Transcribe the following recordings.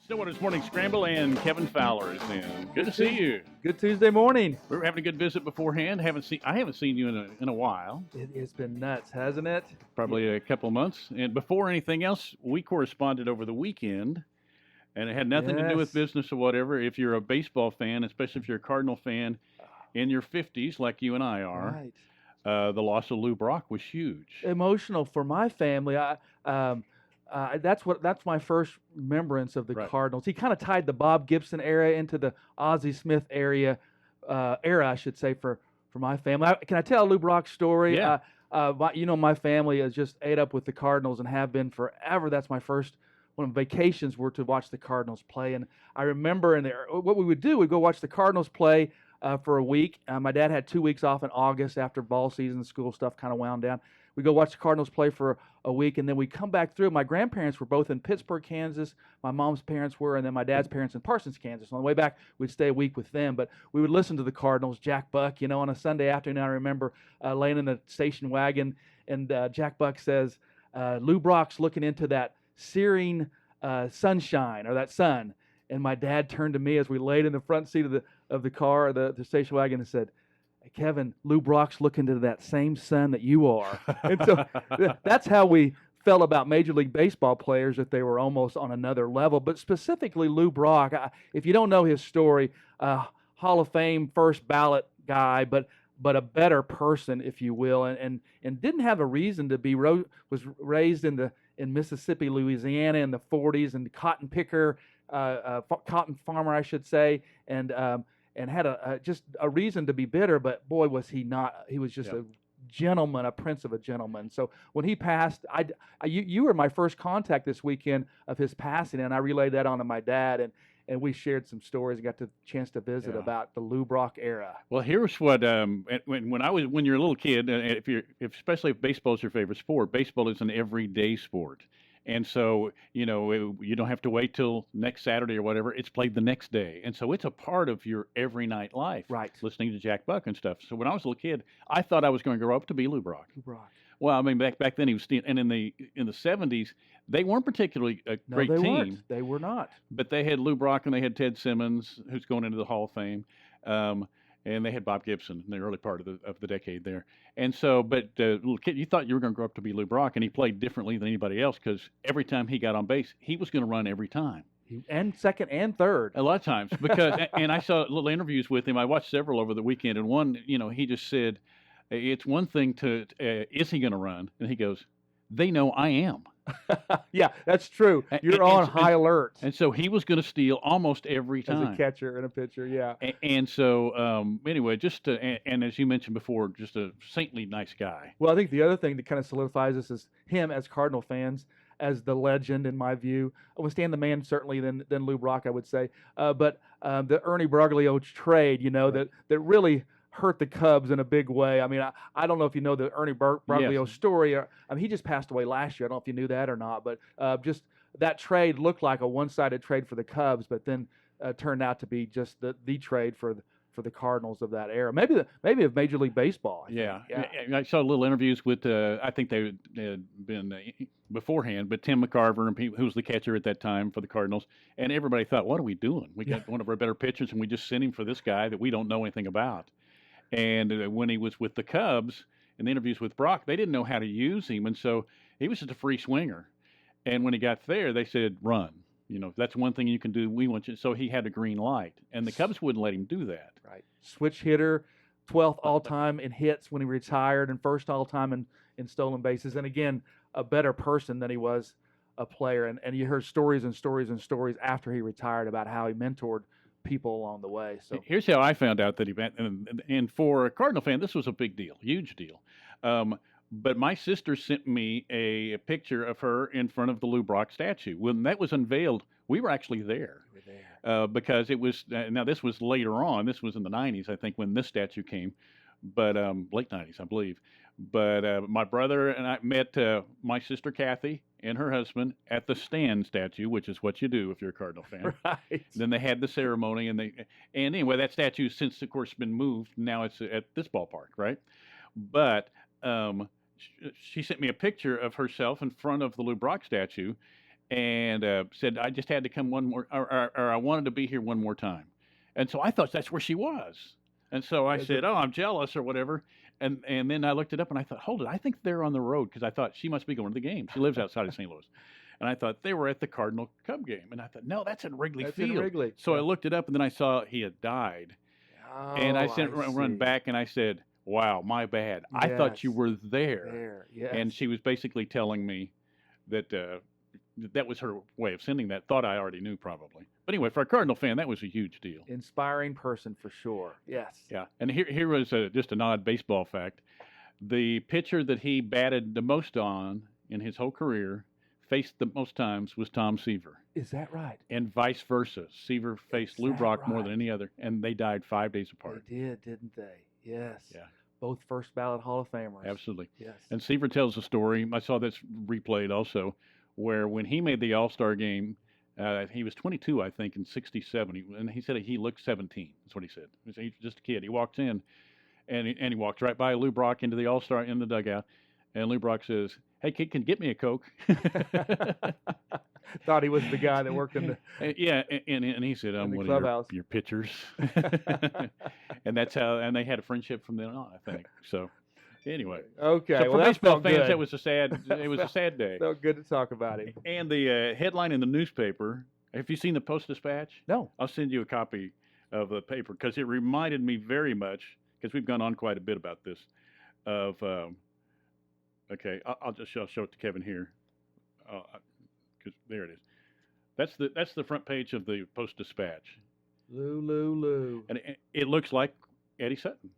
Stillwater's Morning Scramble, and Kevin Fowler is in. Good to see you. Good Tuesday morning. We were having a good visit beforehand. I haven't seen you in a while. It's been nuts, hasn't it? Probably a couple of months. And before anything else, we corresponded over the weekend, and it had nothing to do with business or whatever. If you're a baseball fan, especially if you're a Cardinal fan in your 50s, like you and I are, Right. the loss of Lou Brock was huge. Emotional for my family. That's my first remembrance of the Right. Cardinals. He kind of tied the Bob Gibson era into the Ozzie Smith era, I should say, for my family. Can I tell Lou Brock's story? Yeah. My family has just ate up with the Cardinals and have been forever. That's my first one of the vacations were to watch the Cardinals play. And I remember what we would do, we'd go watch the Cardinals play for a week. My dad had 2 weeks off in August after ball season, school stuff kind of wound down. We go watch the Cardinals play for a week, and then we come back through. My grandparents were both in Pittsburgh, Kansas. My mom's parents were, and then my dad's parents in Parsons, Kansas. On the way back, we'd stay a week with them, but we would listen to the Cardinals. Jack Buck, on a Sunday afternoon, I remember laying in the station wagon, and Jack Buck says, Lou Brock's looking into that searing sunshine, or that sun. And my dad turned to me as we laid in the front seat of the car, the station wagon, and said, Kevin, Lou Brock's looking into that same sun that you are. And so that's how we felt about Major League Baseball players, that they were almost on another level. But specifically Lou Brock, if you don't know his story, Hall of Fame first ballot guy, but a better person, if you will, and didn't have a reason to be. Was raised in Mississippi, Louisiana in the 40s, and cotton picker, cotton farmer, I should say, and had just a reason to be bitter, but boy, was he not. He was just a gentleman, a prince of a gentleman. So when he passed, you were my first contact this weekend of his passing, and I relayed that on to my dad, and we shared some stories and got the chance to visit about the Lou Brock era. Well, here's what when you're a little kid, especially if baseball is your favorite sport, baseball is an everyday sport. And so, you don't have to wait till next Saturday or whatever. It's played the next day. And so it's a part of your every night life, right? Listening to Jack Buck and stuff. So when I was a little kid, I thought I was going to grow up to be Lou Brock. Lou Brock. Well, I mean, back then he was still, and in the 70s, they weren't particularly a great team. Weren't. They were not. But they had Lou Brock and they had Ted Simmons, who's going into the Hall of Fame. And they had Bob Gibson in the early part of the decade there. And so, but little kid, you thought you were going to grow up to be Lou Brock, and he played differently than anybody else because every time he got on base, he was going to run every time. And second and third. A lot of times. Because, and I saw little interviews with him. I watched several over the weekend, and one, he just said, it's one thing to, is he going to run? And he goes, they know I am. Yeah, that's true. You're on high alert. And so he was going to steal almost every time. As a catcher and a pitcher, yeah. And so, anyway, and as you mentioned before, just a saintly, nice guy. Well, I think the other thing that kind of solidifies this is him as Cardinal fans, as the legend, in my view. I would stand the man, certainly, than Lou Brock, I would say. But the Ernie Broglio trade, that really hurt the Cubs in a big way. I mean, I don't know if you know the Ernie Broglio story. He just passed away last year. I don't know if you knew that or not, but just that trade looked like a one-sided trade for the Cubs, but then turned out to be just the trade for the Cardinals of that era. Maybe of Major League Baseball. Yeah. I saw little interviews with, I think they had been beforehand, but Tim McCarver, and who was the catcher at that time for the Cardinals, and everybody thought, what are we doing? We got one of our better pitchers, and we just sent him for this guy that we don't know anything about. And when he was with the Cubs, in the interviews with Brock, they didn't know how to use him, and so he was just a free swinger. And when he got there, they said, run. That's one thing you can do. We want you. So he had a green light, and the Cubs wouldn't let him do that. Right. Switch hitter, 12th all-time in hits when he retired, and first all-time in stolen bases. And again, a better person than he was a player. And you heard stories and stories and stories after he retired about how he mentored people along the way. So here's how I found out that he went, and for a Cardinal fan, this was a big deal, huge deal. But my sister sent me a picture of her in front of the Lou Brock statue. When that was unveiled, we were actually there. Because it was, now this was later on, this was in the 90s, I think, when this statue came, but late 90s, I believe. But my brother and I met my sister Kathy and her husband at the stand statue, which is what you do if you're a Cardinal fan. Right. Then they had the ceremony, and anyway, that statue since, of course, been moved. Now it's at this ballpark, right? But she sent me a picture of herself in front of the Lou Brock statue, and said I just had to come one more, or I wanted to be here one more time. And so I thought that's where she was. And so I Is it? said, "Oh, I'm jealous," or whatever. And then I looked it up and I thought, hold it, I think they're on the road because I thought she must be going to the game. She lives outside of St. Louis. And I thought they were at the Cardinal Cub game. And I thought, no, that's at Wrigley That's in Field. Wrigley. So I Yeah. looked it up and then I saw he had died. And I Oh, sent I run see. back and I said, wow, my bad. I thought you Yes. were there. There. Yes. And she was basically telling me that that was her way of sending that. Thought I already knew probably. But anyway, for a Cardinal fan, that was a huge deal. Inspiring person for sure. Yes. Yeah. And here was just an odd baseball fact. The pitcher that he batted the most on in his whole career, faced the most times, was Tom Seaver. Is that right? And vice versa. Seaver faced Is Lou that Brock more right? than any other, and they died 5 days apart. They did, didn't they? Yes. Yeah. Both first ballot Hall of Famers. Absolutely. Yes. And Seaver tells a story. I saw this replayed also, where when he made the All-Star game, he was 22, I think, in '67, and he said he looked 17. That's what he said. He was just a kid. He walks in, and he walked right by Lou Brock into the All-Star in the dugout, and Lou Brock says, "Hey, kid, can you get me a Coke?" Thought he was the guy that worked in the. Yeah, and he said, "I'm the one of clubhouse. your pitchers," and that's how. And they had a friendship from then on, I think. So, anyway, Okay. so for well, that baseball felt fans, good. that was a sad. It was a sad day. Felt good to talk about him. And the headline in the newspaper. Have you seen the Post-Dispatch? No. I'll send you a copy of the paper because it reminded me very much, because we've gone on quite a bit about this. Of okay, I'll show it to Kevin here. Because there it is. That's the front page of the Post-Dispatch, Lou. and it looks like Eddie Sutton.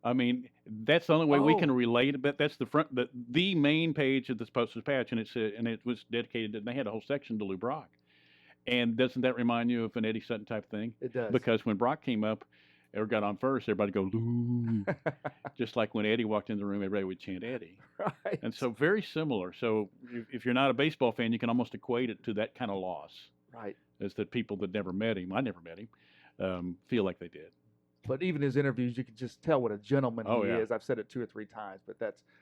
I mean, that's the only way we can Oh. relate. But that's the main page of this Post-Dispatch, and it was dedicated. And they had a whole section to Lou Brock. And doesn't that remind you of an Eddie Sutton type thing? It does. Because when Brock came up or got on first, everybody go Lou. Just like when Eddie walked in the room, everybody would chant Eddie. Right. And so very similar. So if you're not a baseball fan, you can almost equate it to that kind of loss. Right. As that people that never met him, I never met him, feel like they did. But even his interviews, you can just tell what a gentleman Oh, he yeah. is. I've said it 2 or 3 times, but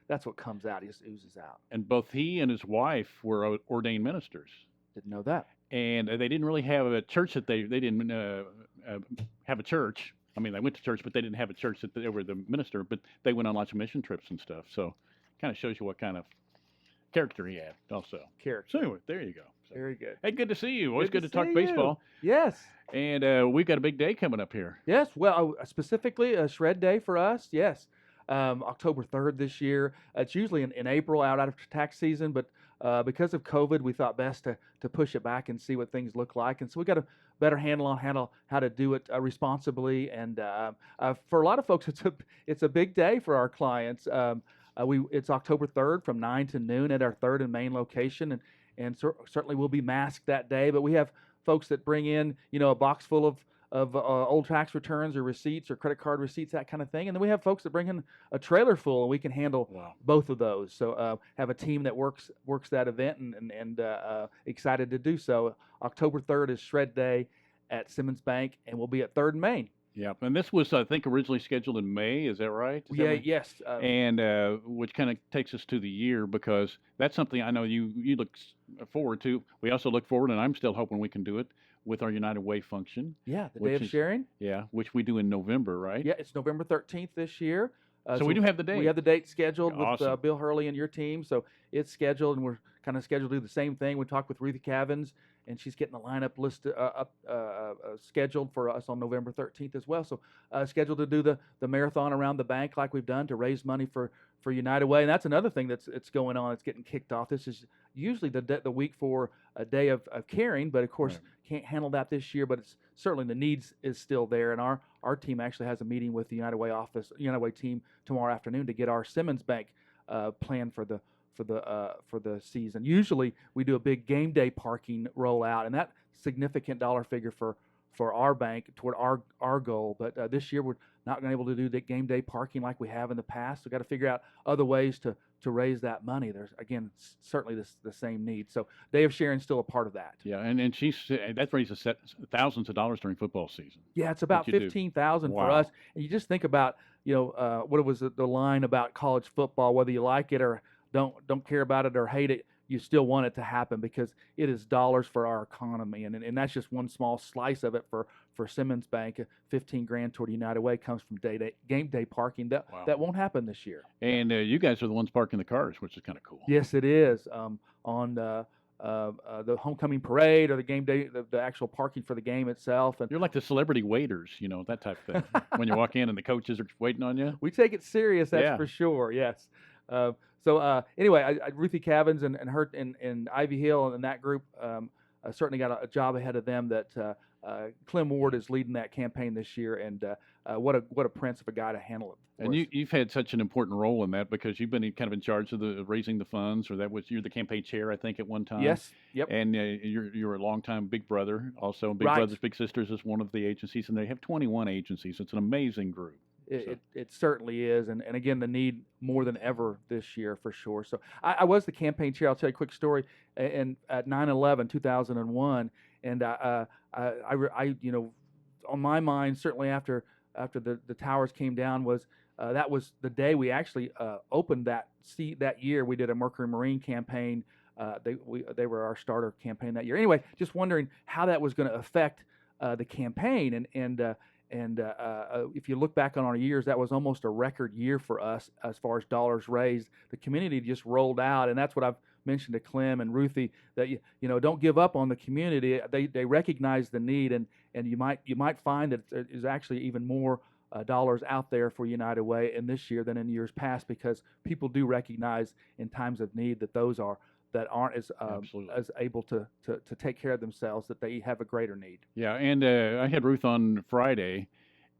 that's what comes out. He just oozes out. And both he and his wife were ordained ministers. Didn't know that. And they didn't really have a church that they didn't have a church. I mean, they went to church, but they didn't have a church that they were the minister. But they went on lots of mission trips and stuff. So, kind of shows you what kind of character he had, also. Character. So anyway, there you go. So, Very good. hey, good to see you. Always Good good to to talk see baseball. Yes. And we've got a big day coming up here. Yes. Well, specifically a shred day for us. Yes. October 3rd this year. It's usually in April out after tax season, but because of COVID, we thought best to push it back and see what things look like. And so we got a better handle on how to do it responsibly. And for a lot of folks, it's a big day for our clients. It's October 3rd from 9 to noon at our 3rd and main location, and certainly we'll be masked that day. But we have folks that bring in a box full of old tax returns or receipts or credit card receipts, that kind of thing. And then we have folks that bring in a trailer full, and we can handle Wow. both of those. So have a team that works that event, and excited to do so. October 3rd is Shred Day at Simmons Bank, and we'll be at 3rd and Main. Yeah. And this was, I think, originally scheduled in May. Is that right? Is that Yeah, right? yes. And which kind of takes us to the year, because that's something I know you look forward to. We also look forward, and I'm still hoping we can do it with our United Way function. Yeah, the which Day of is- Sharing. Yeah, which we do in November, right? Yeah, it's November 13th this year. So we do have the date. We have the date scheduled with Awesome. Bill Hurley and your team. So it's scheduled, and we're kind of scheduled to do the same thing. We talked with Ruthie Cavins, and she's getting the lineup list scheduled for us on November 13th as well. So scheduled to do the marathon around the bank like we've done to raise money for United Way. And that's another thing that's going on. It's getting kicked off. This is usually the week for a day of caring, but of course Right. can't handle that this year. But it's certainly the needs is still there, and our team actually has a meeting with the United Way team tomorrow afternoon to get our Simmons Bank plan for the season. Usually we do a big game day parking rollout, and that significant dollar figure for our bank toward our goal. But this year we're not going to be able to do the game day parking like we have in the past. We've got to figure out other ways to raise that money. There's again certainly the same need. So Day of Sharing is still a part of that. Yeah, and that raises thousands of dollars during football season. Yeah, it's about you do. 15,000 for Wow. us. And you just think about what was the line about college football, whether you like it or don't care about it or hate it. you still want it to happen because it is dollars for our economy, and that's just one small slice of it for Simmons Bank. 15 grand toward United Way comes from game day parking. Wow. That won't happen this year. And you guys are the ones parking the cars, which is kind of cool. Yes, it is. On the homecoming parade or the game day, the actual parking for the game itself. And You're like the celebrity waiters, that type of thing. When you walk in and the coaches are waiting on you. we take it serious, that's Yeah. for sure. Yes. Anyway, Ruthie Cavins and her and Ivy Hill and that group certainly got a job ahead of them. That Clem Ward is leading that campaign this year, and what a prince of a guy to handle it. And you've had such an important role in that because you've been kind of in charge of the raising the funds, or you're the campaign chair, I think, at one time. Yes. Yep. And you're a longtime Big Brother, also Big Right. Brothers Big Sisters is one of the agencies, and they have 21 agencies. It's an amazing group. It certainly is, and again, the need more than ever this year for sure. So I was the campaign chair. I'll tell you a quick story. And at 9/11, 2001, and I on my mind, certainly after the towers came down, was that was the day we actually opened that seat that year. We did a Mercury Marine campaign. They were our starter campaign that year. Anyway, just wondering how that was going to affect the campaign, and if you look back on our years, that was almost a record year for us as far as dollars raised. The community just rolled out, and that's what I've mentioned to Clem and Ruthie, that don't give up on the community. They recognize the need, and you might find that there's actually even more dollars out there for United Way in this year than in years past, because people do recognize in times of need that those that aren't as able to take care of themselves, that they have a greater need. Yeah, and I had Ruth on Friday,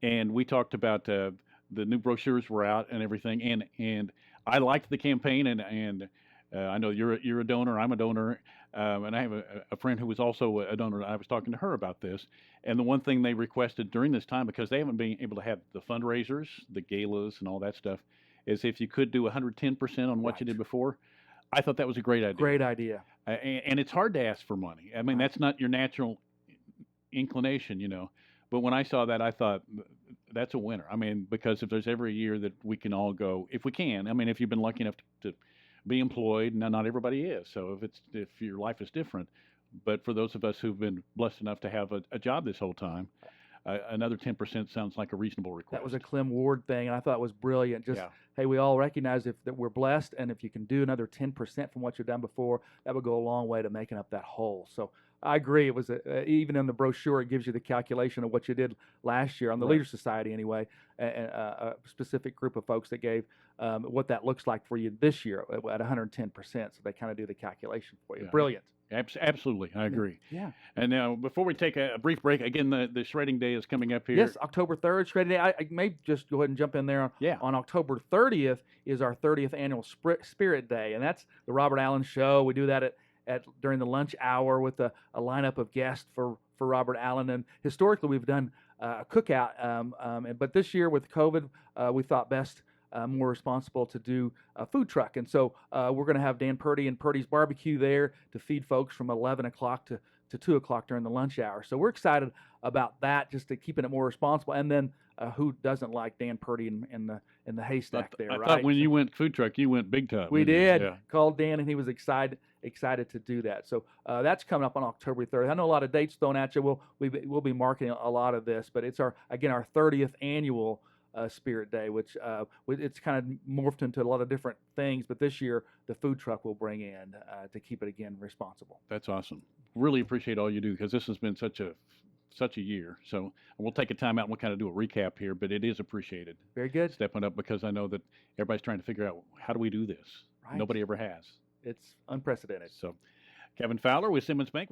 and we talked about the new brochures were out and everything, and I liked the campaign, and I know you're a donor, I'm a donor, and I have a friend who was also a donor. I was talking to her about this, and the one thing they requested during this time, because they haven't been able to have the fundraisers, the galas, and all that stuff, is if you could do 110% on what you did before. I thought that was a great idea. Great idea. And it's hard to ask for money. I mean, that's not your natural inclination, But when I saw that, I thought that's a winner. I mean, because if there's every year that we can all go, if we can, I mean, if you've been lucky enough to be employed, now not everybody is. So if your life is different, but for those of us who've been blessed enough to have a job this whole time, another 10% sounds like a reasonable request. That was a Clem Ward thing, and I thought it was brilliant. Hey, we all recognize that we're blessed, and if you can do another 10% from what you've done before, that would go a long way to making up that hole. So I agree. It was even in the brochure, it gives you the calculation of what you did last year on the Leader Society anyway, and a specific group of folks that gave what that looks like for you this year at 110%. So they kind of do the calculation for you. Yeah. Brilliant. Absolutely, I agree. Yeah. And now, before we take a brief break, again, the shredding day is coming up here. Yes, October 3rd, shredding day. I may just go ahead and jump in there. On October 30th is our 30th annual Spirit Day, and that's the Robert Allen Show. We do that at during the lunch hour with a lineup of guests for Robert Allen. And historically, we've done a cookout, but this year with COVID, we thought best. More responsible to do a food truck. And so we're going to have Dan Purdy and Purdy's Barbecue there to feed folks from 11 o'clock to 2 o'clock during the lunch hour. So we're excited about that, just to keeping it more responsible. And then who doesn't like Dan Purdy in the haystack there, right? I thought when you went food truck, you went big time. We did. Yeah. Called Dan, and he was excited to do that. So that's coming up on October 3rd. I know a lot of dates thrown at you. We'll be marketing a lot of this, but it's our 30th annual Spirit Day, which it's kind of morphed into a lot of different things, but this year the food truck will bring in to keep it again responsible. That's awesome. Really appreciate all you do, because this has been such a year. So we'll take a time out and we'll kind of do a recap here, but it is appreciated. Very good. Stepping up, because I know that everybody's trying to figure out, how do we do this? Right. Nobody ever has. It's unprecedented. So Kevin Fowler with Simmons Bank.